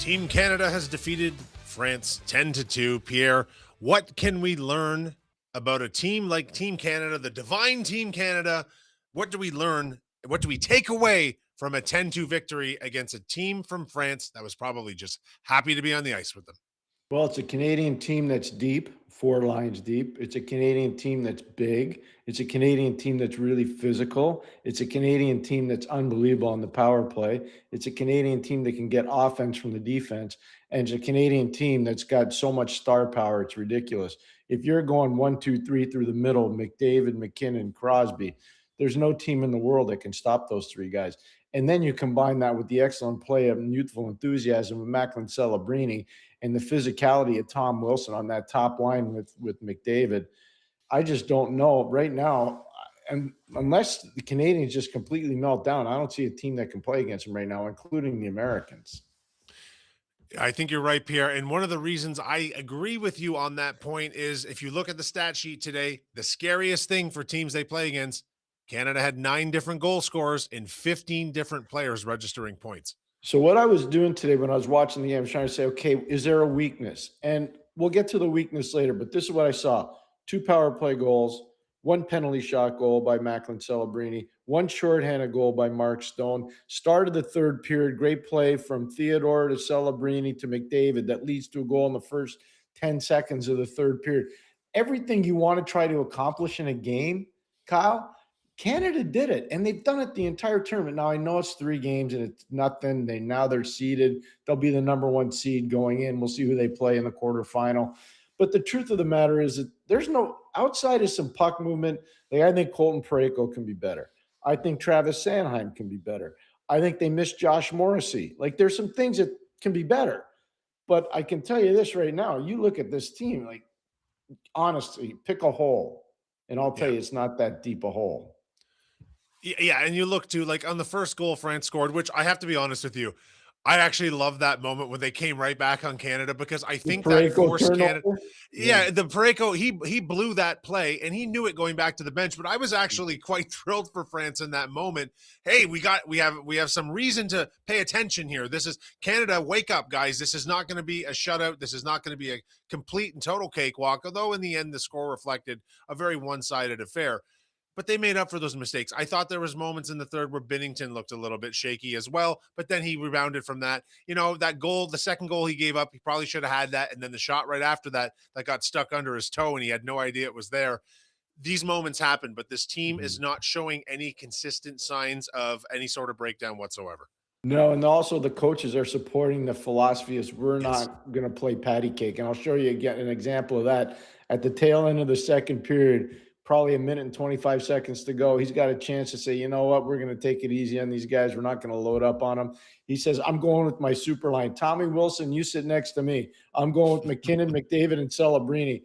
Team Canada has defeated France 10-2. Pierre, what can we learn about a team like Team Canada, the divine Team Canada? What do we learn? What do we take away from a 10-2 victory against a team from France that was probably just happy to be on the ice with them? Well, it's a Canadian team that's deep, 4 lines deep. It's a Canadian team that's big. It's a Canadian team that's really physical. It's a Canadian team that's unbelievable on the power play. It's a Canadian team that can get offense from the defense. And it's a Canadian team that's got so much star power, it's ridiculous. If you're going 1, 2, 3 through the middle, McDavid, McKinnon, Crosby, there's no team in the world that can stop those 3 guys. And then you combine that with the excellent play of youthful enthusiasm of Macklin Celebrini and the physicality of Tom Wilson on that top line with McDavid. I just don't know right now. And unless the Canadians just completely melt down, I don't see a team that can play against them right now, including the Americans. I think you're right, Pierre. And one of the reasons I agree with you on that point is if you look at the stat sheet today, the scariest thing for teams they play against, Canada had 9 different goal scorers and 15 different players registering points. So what I was doing today when I was watching the game, I was trying to say, okay, is there a weakness? And we'll get to the weakness later, but this is what I saw. 2 power play goals, 1 penalty shot goal by Macklin Celebrini, 1 shorthanded goal by Mark Stone. Started the third period, great play from Theodore to Celebrini to McDavid that leads to a goal in the first 10 seconds of the third period. Everything you want to try to accomplish in a game, Kyle, Canada did it, and they've done it the entire tournament. Now I know it's 3 games and it's nothing. They're seeded. They'll be the number 1 seed going in. We'll see who they play in the quarterfinal. But the truth of the matter is that there's no outside of some puck movement. Like I think Colton Parayko can be better. I think Travis Sanheim can be better. I think they missed Josh Morrissey. Like there's some things that can be better. But I can tell you this right now. You look at this team, like honestly, pick a hole, and I'll tell Yeah. you it's not that deep a hole. Yeah, and you look to like on the first goal France scored, which I have to be honest with you, I actually love that moment when they came right back on Canada because I The think that Parayko forced Canada. turnover? Yeah. Yeah, the Pareko, he blew that play and he knew it going back to the bench, but I was actually quite thrilled for France in that moment. Hey, we have some reason to pay attention here. This is Canada, wake up, guys. This is not going to be a shutout. This is not going to be a complete and total cakewalk, although in the end the score reflected a very one-sided affair. But they made up for those mistakes. I thought there was moments in the third where Binnington looked a little bit shaky as well, but then he rebounded from that. You know, that goal, the second goal he gave up, he probably should have had that. And then the shot right after that, that got stuck under his toe and he had no idea it was there. These moments happen, but this team is Mhm. not showing any consistent signs of any sort of breakdown whatsoever. No, and also the coaches are supporting the philosophy is we're Yes. not going to play patty cake. And I'll show you again an example of that. At the tail end of the second period, probably a minute and 25 seconds to go, he's got a chance to say, you know what, we're going to take it easy on these guys. We're not going to load up on them. He says, I'm going with my super line. Tommy Wilson, you sit next to me. I'm going with McKinnon, McDavid, and Celebrini.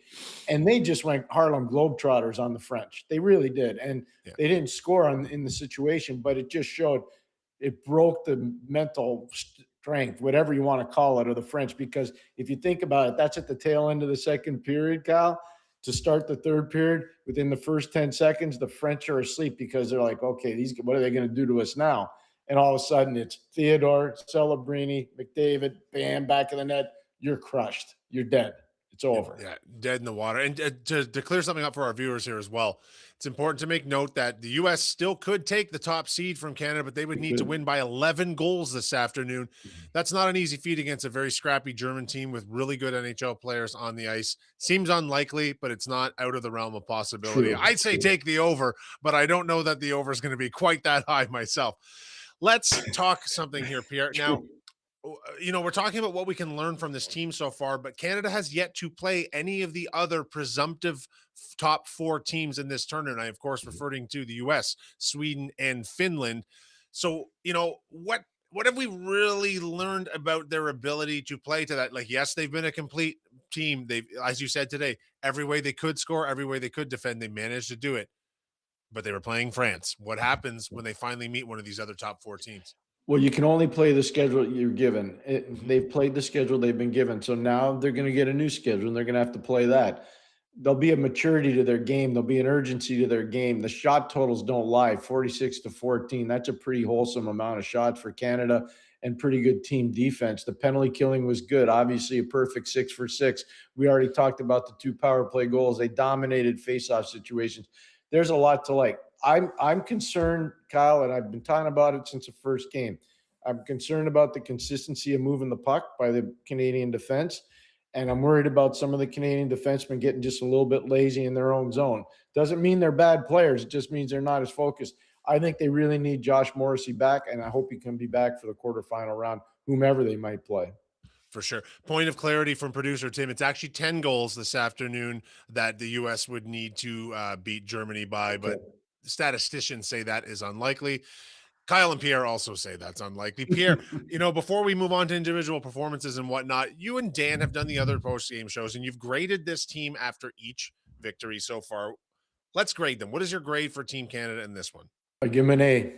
And they just went Harlem Globetrotters on the French. They really did. And Yeah. they didn't score in the situation, but it just showed it broke the mental strength, whatever you want to call it, of the French. Because if you think about it, that's at the tail end of the second period, Kyle. To start the third period, within the first 10 seconds, the French are asleep because they're like, okay, what are they going to do to us now? And all of a sudden, it's Theodore, Celebrini, McDavid, bam, back of the net. You're crushed. You're dead. It's over. Yeah, dead in the water. And to clear something up for our viewers here as well, it's important to make note that the U.S. still could take the top seed from Canada, but they would need to Good. win by 11 goals this afternoon. That's not an easy feat against a very scrappy German team with really good NHL players on the ice. Seems unlikely, but it's not out of the realm of possibility. True. I'd say True. take the over, but I don't know that the over is going to be quite that high myself. Let's talk something here, Pierre. Now, True. we're talking about what we can learn from this team so far, but Canada has yet to play any of the other presumptive top 4 teams in this tournament. I, of course, referring to the US, Sweden, and Finland. So, what have we really learned about their ability to play to that? Like, yes, they've been a complete team. They've, as you said today, every way they could score, every way they could defend, they managed to do it. But they were playing France. What happens when they finally meet one of these other top 4 teams? Well, you can only play the schedule you're given. They've played the schedule they've been given. So now they're going to get a new schedule and they're going to have to play that. There'll be a maturity to their game. There'll be an urgency to their game. The shot totals don't lie, 46-14. That's a pretty wholesome amount of shots for Canada. and pretty good team defense. The penalty killing was good. Obviously, a perfect 6 for 6. We already talked about the 2 power play goals. They dominated faceoff situations. There's a lot to like. I'm concerned, Kyle, and I've been talking about it since the first game. I'm concerned about the consistency of moving the puck by the Canadian defense. And I'm worried about some of the Canadian defensemen getting just a little bit lazy in their own zone. Doesn't mean they're bad players. It just means they're not as focused. I think they really need Josh Morrissey back, and I hope he can be back for the quarterfinal round, whomever they might play. For sure. Point of clarity from producer Tim. It's actually 10 goals this afternoon that the U.S. would need to beat Germany by, Okay. but statisticians say that is unlikely. Kyle and Pierre also say that's unlikely. Pierre, before we move on to individual performances and whatnot, you and Dan have done the other post-game shows, and you've graded this team after each victory so far. Let's grade them. What is your grade for Team Canada in this one? I give him an A.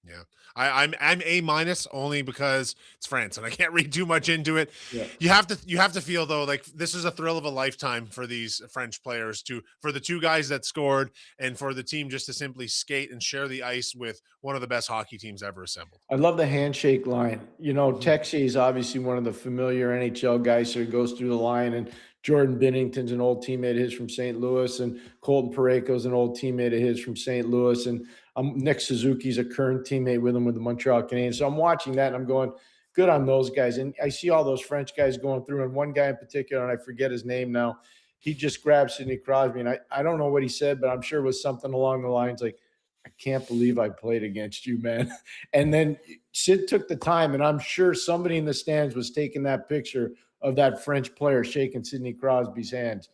Yeah, I'm A minus only because it's France and I can't read too much into it. Yeah. You have to feel though like this is a thrill of a lifetime for these French players for the 2 guys that scored and for the team just to simply skate and share the ice with one of the best hockey teams ever assembled. I love the handshake line. Texier is obviously one of the familiar NHL guys, so he goes through the line, and Jordan Binnington's an old teammate of his from St. Louis, and Colton Parayko's an old teammate of his from St. Louis, and Nick Suzuki's a current teammate with him with the Montreal Canadiens. So I'm watching that, and I'm going, good on those guys. And I see all those French guys going through, and one guy in particular, and I forget his name now, he just grabbed Sidney Crosby, and I don't know what he said, but I'm sure it was something along the lines like, I can't believe I played against you, man. And then Sid took the time, and I'm sure somebody in the stands was taking that picture of that French player shaking Sidney Crosby's hands,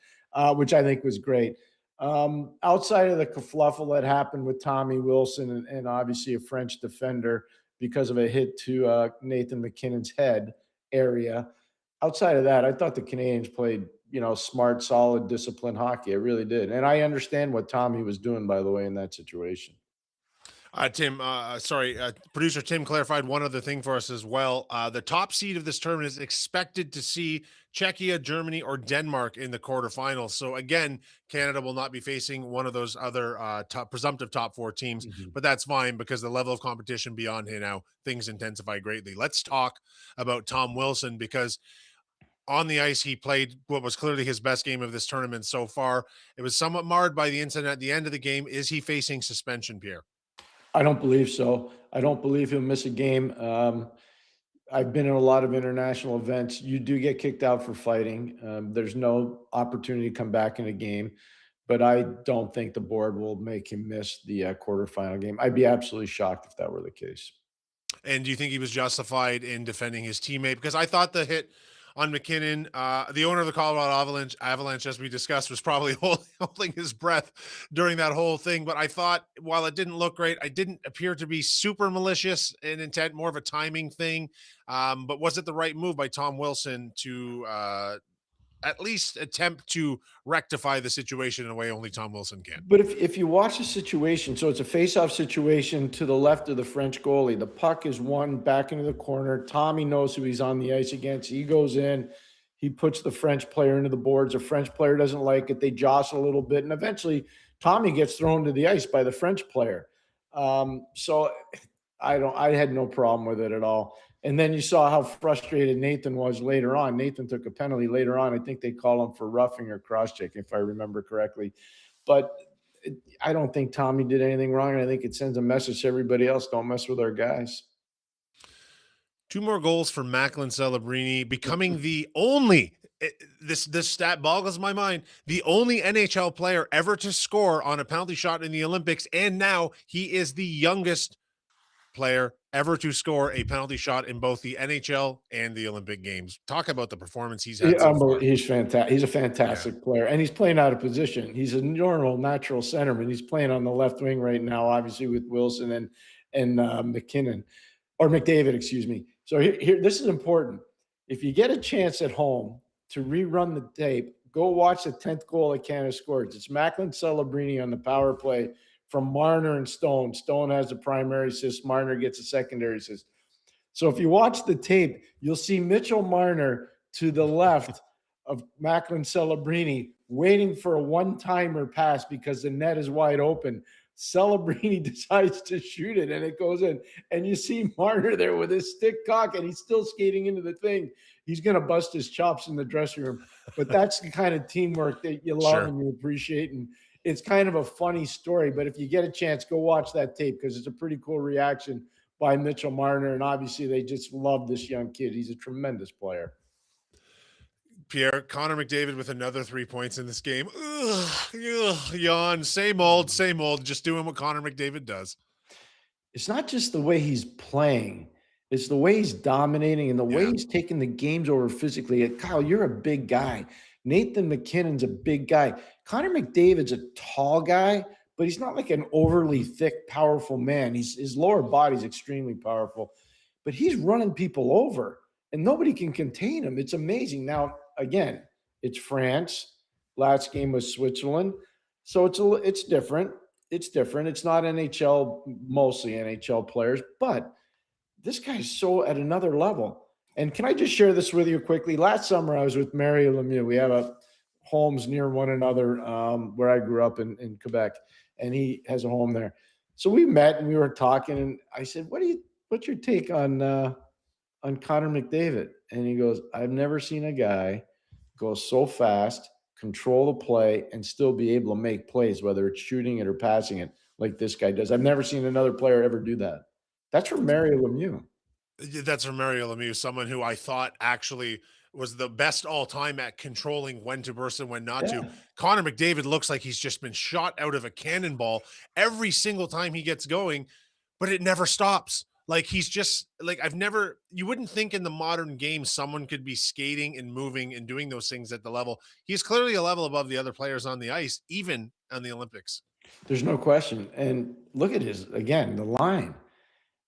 which I think was great. Outside of the kerfluffle that happened with Tommy Wilson and obviously a French defender because of a hit to Nathan McKinnon's head area, outside of that, I thought the Canadians played, smart, solid, disciplined hockey. I really did. And I understand what Tommy was doing, by the way, in that situation. Producer Tim clarified one other thing for us as well. The top seed of this tournament is expected to see Czechia, Germany, or Denmark in the quarterfinals. So again, Canada will not be facing one of those other presumptive top 4 teams, but that's fine because the level of competition beyond here now, things intensify greatly. Let's talk about Tom Wilson because on the ice, he played what was clearly his best game of this tournament so far. It was somewhat marred by the incident at the end of the game. Is he facing suspension, Pierre? I don't believe so. I don't believe he'll miss a game. I've been in a lot of international events. You do get kicked out for fighting. There's no opportunity to come back in a game, but I don't think the board will make him miss the quarterfinal game. I'd be absolutely shocked if that were the case. And do you think he was justified in defending his teammate? Because I thought the hit on McKinnon, the owner of the Colorado Avalanche, as we discussed, was probably holding his breath during that whole thing. But I thought, while it didn't look great, I didn't appear to be super malicious in intent, more of a timing thing. But was it the right move by Tom Wilson to at least attempt to rectify the situation in a way only Tom Wilson can? But if you watch the situation, so it's a face-off situation to the left of the French goalie. The puck is won back into the corner. Tommy knows who he's on the ice against. He goes in. He puts the French player into the boards. The French player doesn't like it. They jostle a little bit, and eventually Tommy gets thrown to the ice by the French player. So I had no problem with it at all. And then you saw how frustrated Nathan was later on. Nathan took a penalty later on. I think they call him for roughing or cross-checking, if I remember correctly. But I don't think Tommy did anything wrong, and I think it sends a message to everybody else, don't mess with our guys. 2 more goals for Macklin Celebrini, becoming the only, this stat boggles my mind, the only NHL player ever to score on a penalty shot in the Olympics, and now he is the youngest player ever to score a penalty shot in both the NHL and the Olympic Games. Talk about the performance he's had so far. He's fantastic. He's a fantastic player, and he's playing out of position. He's a normal, natural centerman. He's playing on the left wing right now, obviously with Wilson and McKinnon, or McDavid, excuse me. So here, this is important. If you get a chance at home to rerun the tape, go watch the 10th goal that Canada scores. It's Macklin Celebrini on the power play from Marner and Stone. Stone has the primary assist. Marner gets a secondary assist. So if you watch the tape, you'll see Mitchell Marner to the left of Macklin Celebrini waiting for a one-timer pass because the net is wide open. Celebrini decides to shoot it and it goes in. And you see Marner there with his stick cock and he's still skating into the thing. He's going to bust his chops in the dressing room. But that's the kind of teamwork that you love Sure. and you appreciate. And it's kind of a funny story. But if you get a chance, go watch that tape because it's a pretty cool reaction by Mitchell Marner. And obviously, they just love this young kid. He's a tremendous player. Pierre, Connor McDavid with another 3 points in this game. Ugh, ugh, yawn. Same old. Just doing what Connor McDavid does. It's not just the way he's playing, it's the way he's dominating and the way Yeah. he's taking the games over physically. Kyle, you're a big guy. Nathan McKinnon's a big guy. Connor McDavid's a tall guy, but he's not like an overly thick, powerful man. His lower body's extremely powerful, but he's running people over and nobody can contain him. It's amazing. Now, again, it's France. Last game was Switzerland. So it's different. It's different. It's not NHL, mostly NHL players, but this guy's so at another level. And can I just share this with you quickly? Last summer, I was with Mario Lemieux. We have a homes near one another where I grew up in Quebec, and he has a home there. So we met and we were talking, and I said, What's your take on Connor McDavid?" And he goes, "I've never seen a guy go so fast, control the play, and still be able to make plays, whether it's shooting it or passing it, like this guy does. I've never seen another player ever do that." That's from Mario Lemieux. That's from Mario Lemieux, someone who I thought actually was the best all time at controlling when to burst and when not to. Yeah. Connor McDavid looks like he's just been shot out of a cannonball every single time he gets going, but it never stops. Like he's just like you wouldn't think in the modern game someone could be skating and moving and doing those things at the level. He's clearly a level above the other players on the ice, even on the Olympics. There's no question. And look at the line.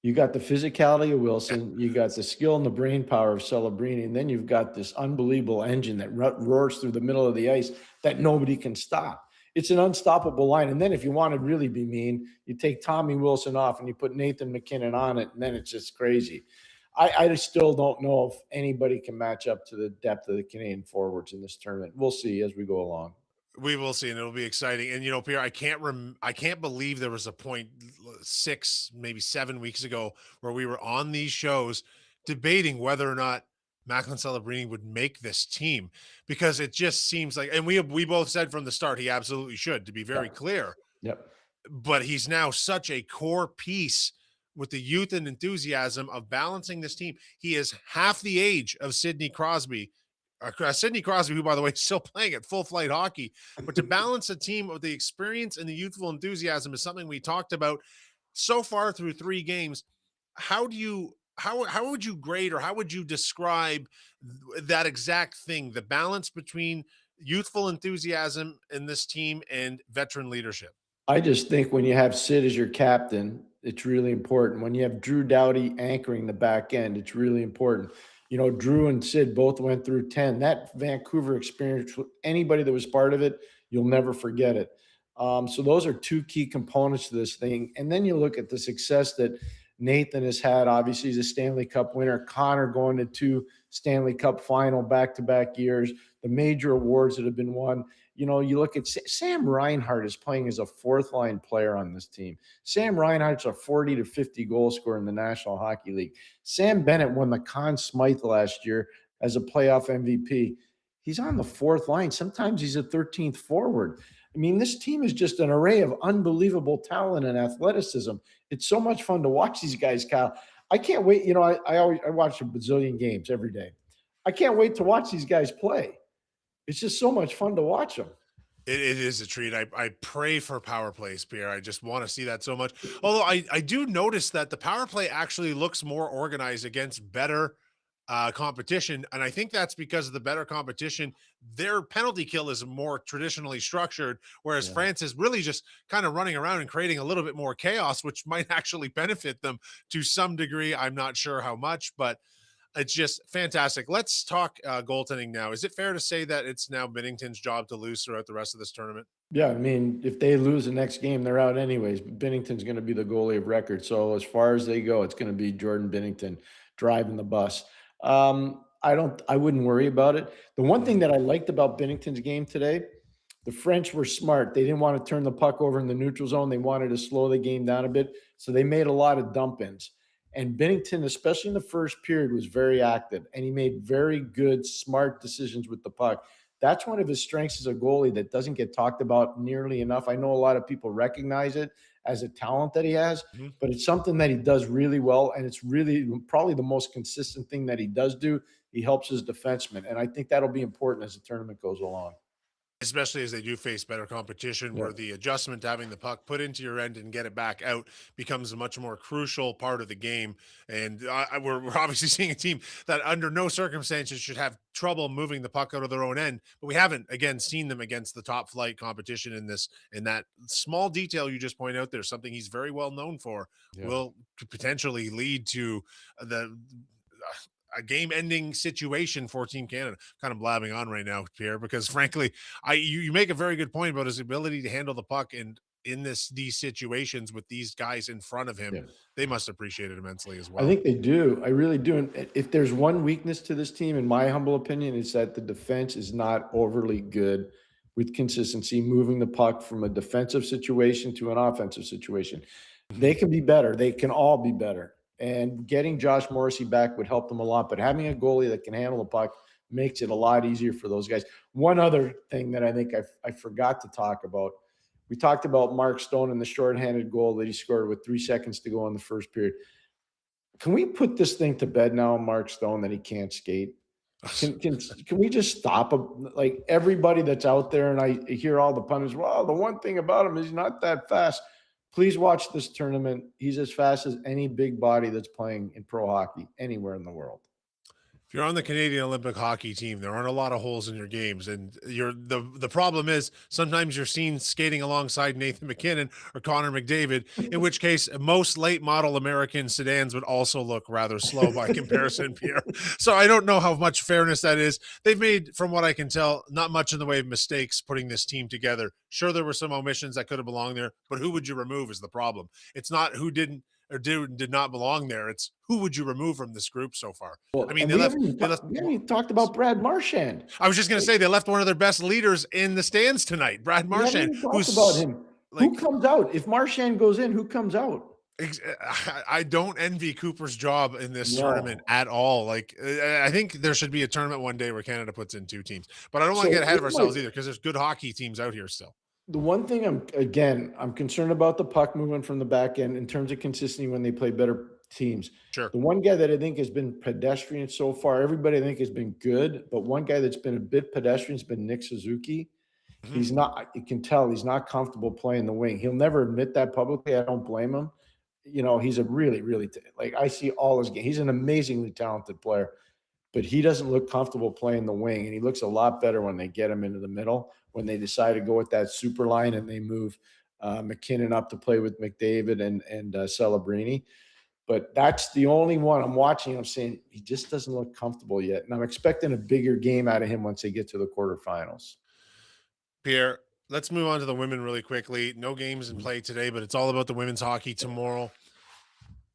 You got the physicality of Wilson, you got the skill and the brain power of Celebrini, and then you've got this unbelievable engine that roars through the middle of the ice that nobody can stop. It's an unstoppable line. And then if you want to really be mean, you take Tommy Wilson off and you put Nathan McKinnon on it, and then it's just crazy. I just still don't know if anybody can match up to the depth of the Canadian forwards in this tournament. We'll see as we go along. We will see, and it'll be exciting. And Pierre, I can't believe there was a point 6, maybe 7 weeks ago where we were on these shows debating whether or not Macklin Celebrini would make this team because it just seems like, and we both said from the start he absolutely should, to be very Yep. clear. Yep. But he's now such a core piece with the youth and enthusiasm of balancing this team. He is half the age of Sidney Crosby. Sidney Crosby, who, by the way, is still playing at full flight hockey. But to balance a team with the experience and the youthful enthusiasm is something we talked about so far through 3 games. How do you how would you grade or how would you describe that exact thing, the balance between youthful enthusiasm in this team and veteran leadership? I just think when you have Sid as your captain, it's really important. When you have Drew Doughty anchoring the back end, it's really important. Drew and Sid both went through 10. That Vancouver experience, anybody that was part of it, you'll never forget it. So those are two key components to this thing. And then you look at the success that Nathan has had. Obviously, he's a Stanley Cup winner. Connor going to 2 Stanley Cup final back-to-back years, the major awards that have been won. You look at Sam Reinhart is playing as a fourth line player on this team. Sam Reinhart's a 40 to 50 goal scorer in the National Hockey League. Sam Bennett won the Conn Smythe last year as a playoff MVP. He's on the fourth line. Sometimes he's a 13th forward. I mean, this team is just an array of unbelievable talent and athleticism. It's so much fun to watch these guys, Kyle. I can't wait. I watch a bazillion games every day. I can't wait to watch these guys play. It's just so much fun to watch them. It is a treat. I pray for power plays, Pierre. I just want to see that so much. Although I do notice that the power play actually looks more organized against better competition. And I think that's because of the better competition. Their penalty kill is more traditionally structured, whereas Yeah. France is really just kind of running around and creating a little bit more chaos, which might actually benefit them to some degree. I'm not sure how much, but it's just fantastic. Let's talk goaltending now. Is it fair to say that it's now Binnington's job to lose throughout the rest of this tournament? Yeah, I mean, if they lose the next game, they're out anyways. But Binnington's going to be the goalie of record. So as far as they go, it's going to be Jordan Binnington driving the bus. I wouldn't worry about it. The one thing that I liked about Binnington's game today The French were smart. They didn't want to turn the puck over in the neutral zone. They wanted to slow the game down a bit. So they made a lot of dump ins. And Bennington, especially in the first period, was very active and he made very good, smart decisions with the puck. That's one of his strengths as a goalie that doesn't get talked about nearly enough. I know a lot of people recognize it as a talent that he has, Mhm. but it's something that he does really well. And it's really probably the most consistent thing that he does do. He helps his defensemen. And I think that'll be important as the tournament goes along. Especially as they do face better competition, Yeah. where the adjustment to having the puck put into your end and get it back out becomes a much more crucial part of the game. And we're obviously seeing a team that, under no circumstances, should have trouble moving the puck out of their own end. But we haven't, again, seen them against the top flight competition in this. And that small detail you just point out there, something he's very well known for, Yeah. will potentially lead to the a game-ending situation for Team Canada. Kind of blabbing on right now, Pierre, because frankly, you make a very good point about his ability to handle the puck, and in these situations with these guys in front of him, Yeah. they must appreciate it immensely as I well. think they do. I really do. And if there's one weakness to this team, in my humble opinion, it's that the defense is not overly good with consistency, moving the puck from a defensive situation to an offensive situation. Mhm. They can be better. They can all be better. And getting Josh Morrissey back would help them a lot. But having a goalie that can handle the puck makes it a lot easier for those guys. One other thing that I think I forgot to talk about. We talked about Mark Stone and the shorthanded goal that he scored with 3 seconds to go in the first period. Can we put this thing to bed now, Mark Stone, that he can't skate? Can we just stop him? Like everybody that's out there, and I hear all the pundits. Well, the one thing about him is he's not that fast. Please watch this tournament. He's as fast as any big body that's playing in pro hockey anywhere in the world. If you're on the Canadian Olympic hockey team, there aren't a lot of holes in your games, and the problem is sometimes you're seen skating alongside Nathan McKinnon or Connor McDavid, in which case most late model American sedans would also look rather slow by comparison, Pierre. So I don't know how much fairness that is. They've made, from what I can tell, not much in the way of mistakes putting this team together. Sure, there were some omissions that could have belonged there, but who would you remove is the problem. It's not who didn't or did not belong there. It's who would you remove from this group so far. I Well, mean, and we haven't even talked about Brad Marchand. I was just going to Like, say they left one of their best leaders in the stands tonight, Brad we haven't Marchand, even talked about who's him. Who like, comes out if Marchand goes in? Who comes out? I don't envy Cooper's job in this tournament No. at all. Like, I think there should be a tournament one day where Canada puts in two teams, but I don't want to get So ahead this of might ourselves either, because there's good hockey teams out here still. The one thing I'm concerned about the puck moving from the back end in terms of consistency when they play better teams. Sure. The one guy that I think has been pedestrian so far, everybody I think has been good, but one guy that's been a bit pedestrian has been Nick Suzuki. Mhm. He's not, you can tell he's not comfortable playing the wing. He'll never admit that publicly. I don't blame him. He's a really, really, like I see all his game. He's an amazingly talented player, but he doesn't look comfortable playing the wing. And he looks a lot better when they get him into the middle, when they decide to go with that super line and they move McKinnon up to play with McDavid and Celebrini. But that's the only one I'm watching. I'm saying he just doesn't look comfortable yet. And I'm expecting a bigger game out of him once they get to the quarterfinals. Pierre, let's move on to the women really quickly. No games in Mhm. play today, but it's all about the women's hockey tomorrow.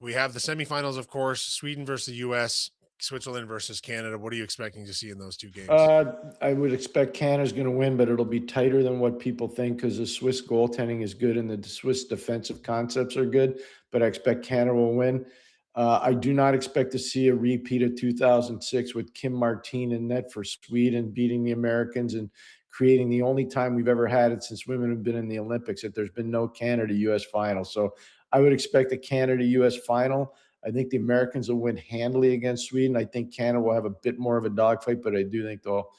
We have the semifinals, of course, Sweden versus the US, Switzerland versus Canada. What are you expecting to see in those two games? I would expect Canada's going to win, but it'll be tighter than what people think because the Swiss goaltending is good and the Swiss defensive concepts are good. But I expect Canada will win. I do not expect to see a repeat of 2006 with Kim Martin in net for Sweden beating the Americans and creating the only time we've ever had it since women have been in the Olympics that there's been no Canada-US final. So I would expect a Canada-US final. I think the Americans will win handily against Sweden. I think Canada will have a bit more of a dogfight, but I do think they'll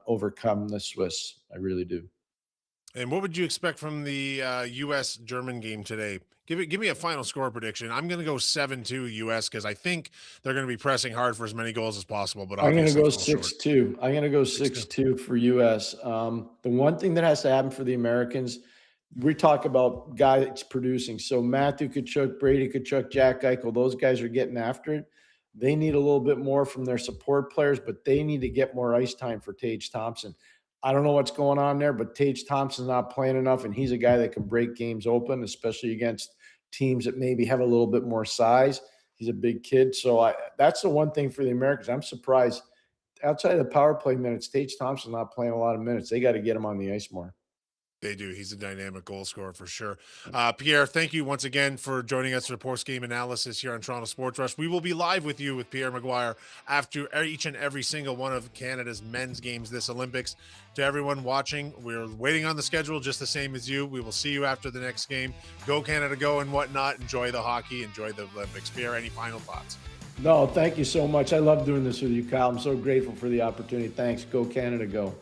overcome the Swiss. I really do. And what would you expect from the U.S. German game today? Give me a final score prediction. I'm going to go 7-2 U.S. because I think they're going to be pressing hard for as many goals as possible, but I'm going to obviously go fall short. 6-2. I'm going to go 6-2. 6-2 for US. The one thing that has to happen for the Americans, we talk about guys producing. So Matthew Kachuk, Brady Kachuk, Jack Eichel, those guys are getting after it. They need a little bit more from their support players, but they need to get more ice time for Tage Thompson. I don't know what's going on there, but Tage Thompson's not playing enough, and he's a guy that can break games open, especially against teams that maybe have a little bit more size. He's a big kid. So that's the one thing for the Americans. I'm surprised outside of the power play minutes, Tage Thompson's not playing a lot of minutes. They got to get him on the ice more. They do. He's a dynamic goal scorer for sure. Pierre, thank you once again for joining us for the post-game analysis here on Toronto Sports Rush. We will be live with you with Pierre Maguire after each and every single one of Canada's men's games this Olympics. To everyone watching, we're waiting on the schedule just the same as you. We will see you after the next game. Go Canada, go and whatnot. Enjoy the hockey. Enjoy the Olympics. Pierre, any final thoughts? No, thank you so much. I love doing this with you, Kyle. I'm so grateful for the opportunity. Thanks. Go Canada, go.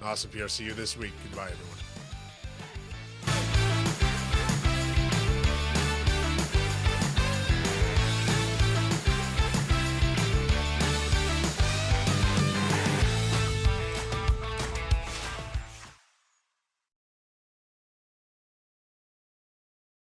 Awesome, Pierre. See you this week. Goodbye, everyone.